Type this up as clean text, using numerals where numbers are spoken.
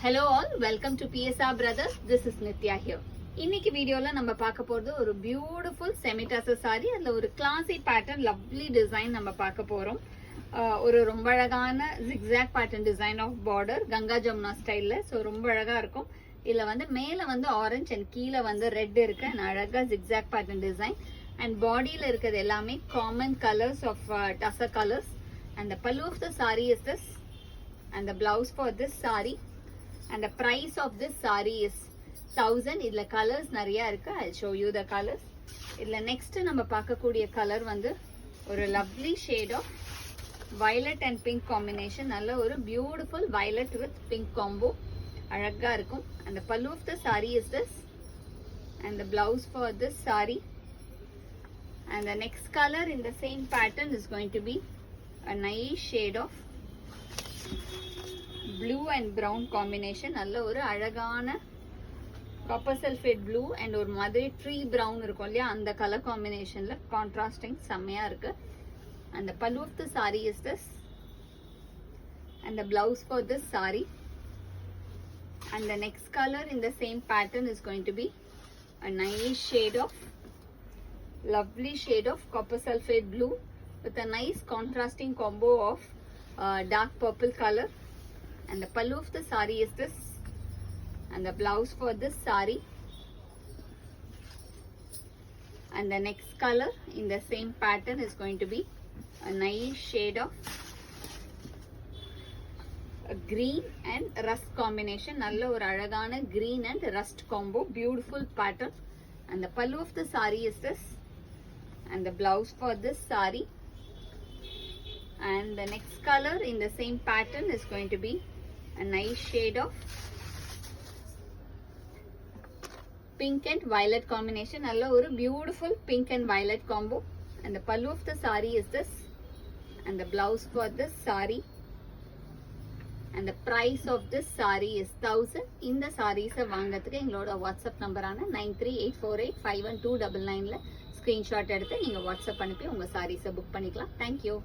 Hello all, welcome to PSR Brothers. This is Nitya here. இன்னைக்கு வீடியோல நம்ம பார்க்க போறது ஒரு பியூட்டிஃபுல் செமி டசர் saree. அதுல ஒரு கிளாசி பேட்டர்ன் லவ்லி டிசைன் நம்ம பார்க்க போறோம். ஒரு ரொம்ப அழகான zigzag pattern design of border Ganga Jamuna ஸ்டைல்ல. சோ ரொம்ப அழகா இருக்கும். இதுல வந்து மேல வந்து ஆரஞ்சு and கீழ வந்து ரெட் இருக்கு. அழகா zigzag pattern design and பாடியில இருக்குது எல்லாமே common colors of tussar colors. And the pallu of the saree is this, and the blouse for this saree, and the price of this saree is 1000. இதுல colors நிறைய இருக்கு. I'll show you the colors. இதுல next நம்ம பார்க்கக்கூடிய color வந்து ஒரு lovely shade of violet and pink combination. நல்ல ஒரு beautiful violet with pink combo. அழகா இருக்கும். And the pallu of the saree is this, and the blouse for this saree, and the next color in the same pattern is going to be a nice shade of blue and brown combination. நல்ல ஒரு அழகான copper sulphate blue and ஒரு மாதிரி tree brown இருக்கும் இல்லையா, அந்த colour காம்பினேஷன்ல contrasting செம்மையா இருக்கு. And the pallu of the saree is this, and the blouse for this saree, and the next color in the same pattern is going to be a nice shade of lovely shade of copper sulphate blue with a nice contrasting combo of dark purple color. And the pallu of the saree is this, and the blouse for this saree, and the next color in the same pattern is going to be a nice shade of a green and rust combination. நல்ல ஒரு அழகான green and rust combo, beautiful pattern. And the pallu of the saree is this, and the blouse for this saree, and the next color in the same pattern is going to be a nice shade of pink and violet combination. நல்ல ஒரு beautiful pink and violet combo. And the pallu of the saree is this, and the blouse for this saree, and the price of this saree is 1000. இந்த sarees வாங்குறதுக்கு எங்களோட WhatsApp நம்பரான 9384851299ல screenshot எடுத்து நீங்க WhatsApp அனுப்பி உங்க sarees book பண்ணிக்கலாம். Thank you.